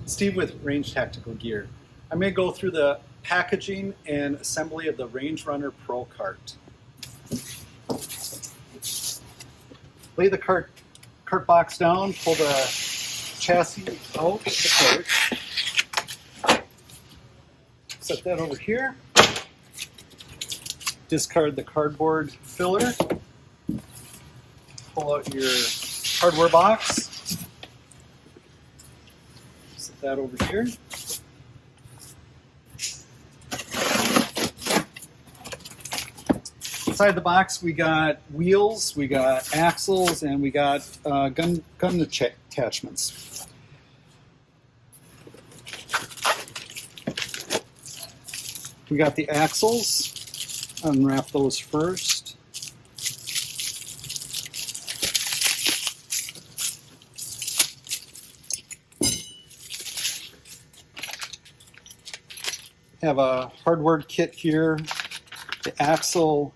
Steve with Range Tactical Gear. I'm going to go through the packaging and assembly of the Range Runner Pro cart. Lay the cart box down, pull the chassis out of the cart. Set that over here. Discard the cardboard filler. Pull out your hardware box. Set that over here. Inside the box we got wheels, we got axles, and we got gun attachments. We got the axles. Unwrap those first. Have a hardware kit here, the axle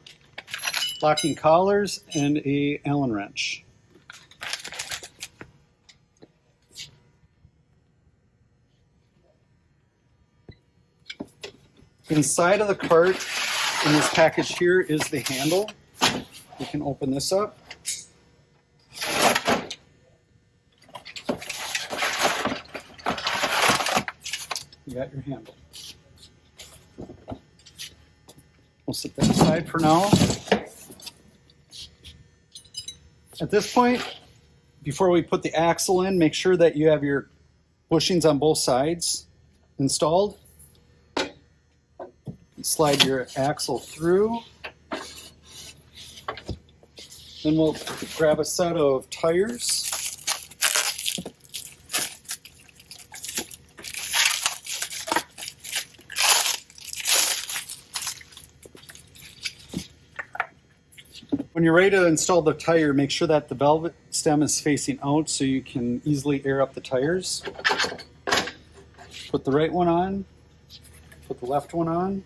locking collars, and a Allen wrench. Inside of the cart in this package here is the handle. You can open this up. You got your handle. We'll set that aside for now. At this point, before we put the axle in, make sure that you have your bushings on both sides installed. Slide your axle through. Then we'll grab a set of tires. When you're ready to install the tire, make sure that the velvet stem is facing out so you can easily air up the tires. Put the right one on, put the left one on.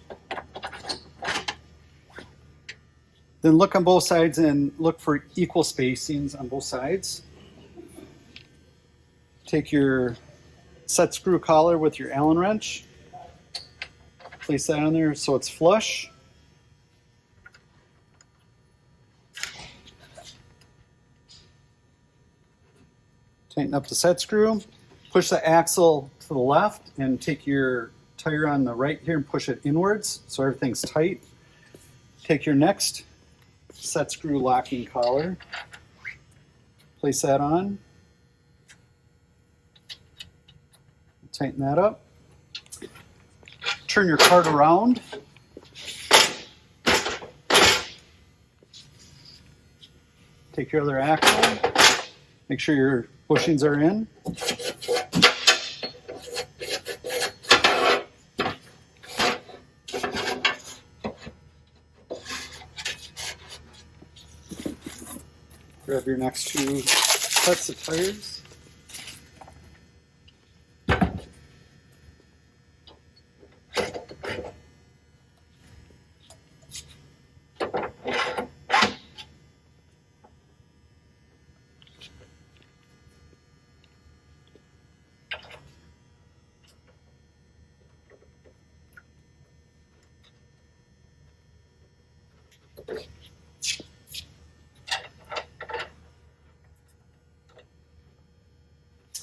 Then look on both sides and look for equal spacings on both sides. Take your set screw collar with your Allen wrench. Place that on there so it's flush. Tighten up the set screw. Push the axle to the left and take your tire on the right here and push it inwards so everything's tight. Take your next set screw locking collar. Place that on. Tighten that up. Turn your cart around. Take your other axle. Make sure your bushings are in. Grab your next two sets of tires.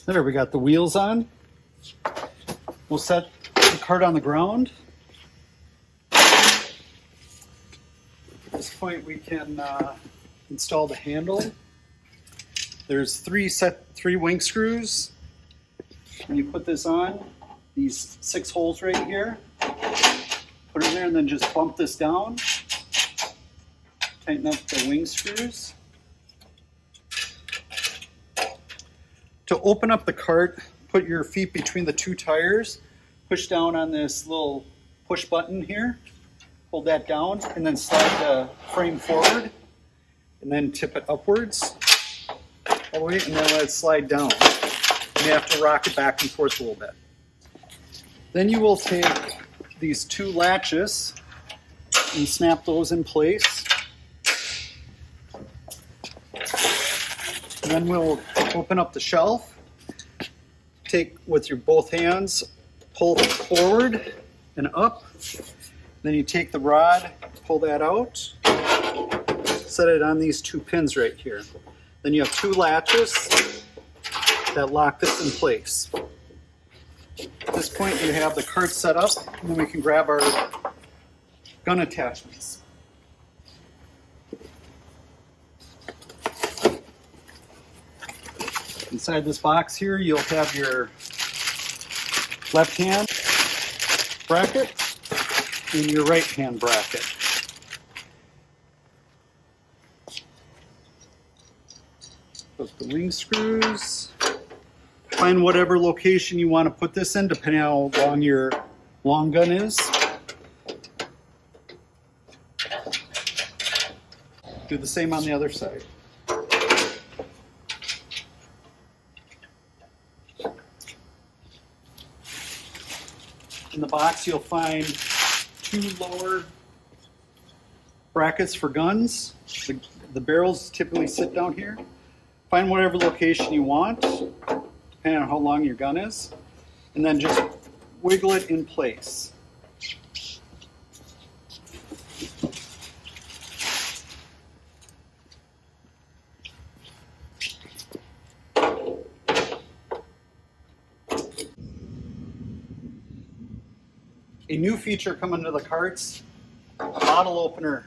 There, we got the wheels on. We'll set the cart on the ground. At this point, we can install the handle. There's three wing screws. When you put this on, these 6 holes right here, put it in there and then just bump this down. Tighten up the wing screws. To open up the cart, put your feet between the 2 tires, push down on this little push button here, hold that down, and then slide the frame forward, and then tip it upwards, all the way, and then let it slide down. You have to rock it back and forth a little bit. Then you will take these 2 latches and snap those in place. And then we'll open up the shelf, take with your both hands, pull forward and up. Then you take the rod, pull that out, set it on these two pins right here. Then you have two latches that lock this in place. At this point you have the cart set up, and then we can grab our gun attachments. Inside this box here you'll have your left hand bracket and your right hand bracket. Put the ring screws. Find whatever location you want to put this in, depending on how long your long gun is. Do the same on the other side. In the box you'll find two lower brackets for guns. The barrels typically sit down here. Find whatever location you want, depending on how long your gun is, and then just wiggle it in place. A new feature coming to the carts, a bottle opener.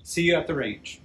See you at the range.